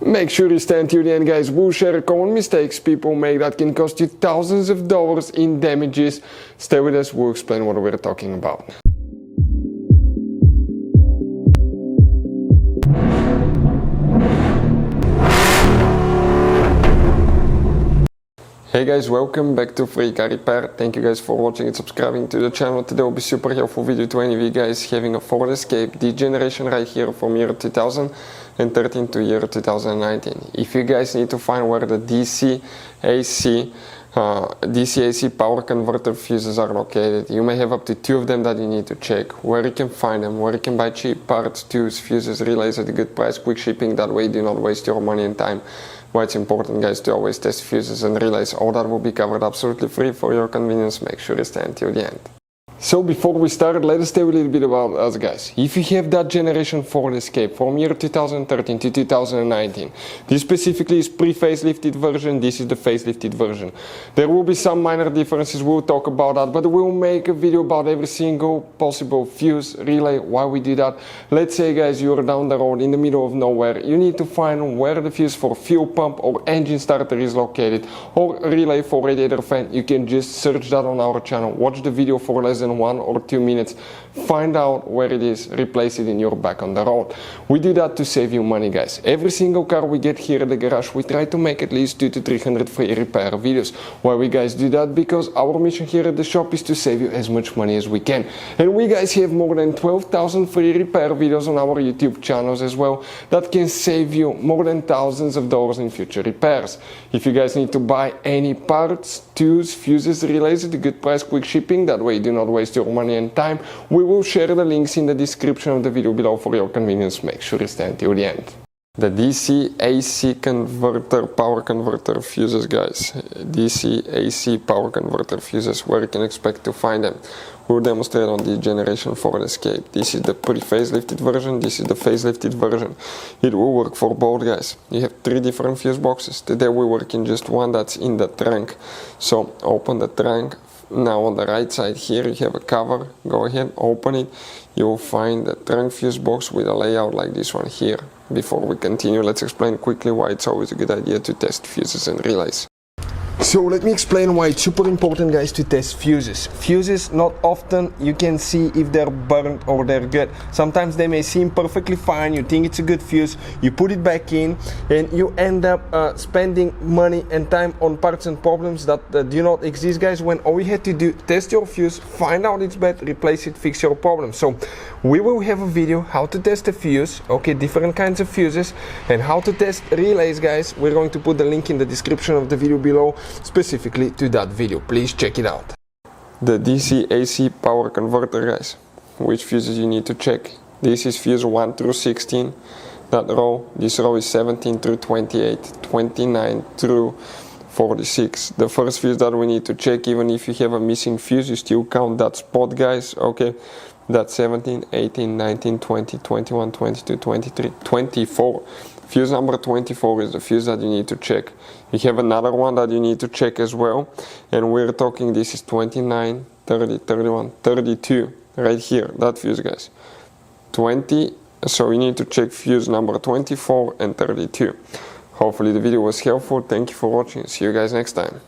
Make sure you stay until the end, guys. We'll share common mistakes people make that can cost you thousands of dollars in damages. Stay with us, we'll explain what we're talking about. Hey guys, welcome back to Free Car Repair. Thank you guys for watching and subscribing to the channel. Today will be super helpful video to any of you guys having a Ford Escape, this generation right here from year 2013 to year 2019. If you guys need to find where the DC-AC power converter fuses are located, you may have up to 2 of them that you need to check, where you can find them, where you can buy cheap parts, tools, fuses, relays at a good price, quick shipping, that way you do not waste your money and time. Why it's important, guys, to always test fuses and relays. All that will be covered absolutely free for your convenience. Make sure you stay until the end. So before we start, let us tell you a little bit about us, guys. If you have that generation Ford Escape from year 2013 to 2019, this specifically is pre-facelifted version, this is the facelifted version. There will be some minor differences, we'll talk about that, but we'll make a video about every single possible fuse, relay, why we do that. Let's say, guys, you're down the road in the middle of nowhere, you need to find where the fuse for fuel pump or engine starter is located, or relay for radiator fan. You can just search that on our channel, watch the video for less than 1 or 2 minutes, find out where it is, replace it in your back on the road. We do that to save you money, guys. Every single car we get here at the garage, we try to make at least 200 to 300 free repair videos. Why we guys do that? Because our mission here at the shop is to save you as much money as we can. And we guys have more than 12,000 free repair videos on our YouTube channels as well that can save you more than thousands of dollars in future repairs. If you guys need to buy any parts, tools, fuses, relays at a good price, quick shipping, that way you do not waste your money and time, we will share the links in the description of the video below for your convenience. Make sure you stay until the end. The DC-AC converter, power converter fuses, guys. DC-AC power converter fuses, where you can expect to find them. We'll demonstrate on the generation Ford Escape. This is the pre-facelifted version, this is the facelifted version. It will work for both, guys. You have 3 different fuse boxes. Today we work in just one that's in the trunk. So open the trunk. Now on the right side here you have a cover. Go ahead, open it. You will find the trunk fuse box with a layout like this one here. Before we continue, let's explain quickly why it's always a good idea to test fuses and relays. So let me explain why it's super important, guys, to test fuses. Fuses, not often you can see if they're burnt or they're good. Sometimes they may seem perfectly fine, you think it's a good fuse, you put it back in and you end up spending money and time on parts and problems that do not exist, guys, when all you had to do, test your fuse, find out it's bad, replace it, fix your problem. So we will have a video how to test a fuse, okay, different kinds of fuses, and how to test relays, guys. We're going to put the link in the description of the video below specifically to that video. Please check it out. The DC-AC power converter, guys. Which fuses you need to check? This is fuse 1 through 16. That row, this row is 17 through 28, 29 through 46. The first fuse that we need to check, even if you have a missing fuse, you still count that spot, guys, okay? That's 17, 18, 19, 20, 21, 22, 23, 24. Fuse number 24 is the fuse that you need to check. You have another one that you need to check as well. And we're talking, this is 29, 30, 31, 32. Right here, that fuse, guys. 20, so you need to check fuse number 24 and 32. Hopefully the video was helpful. Thank you for watching. See you guys next time.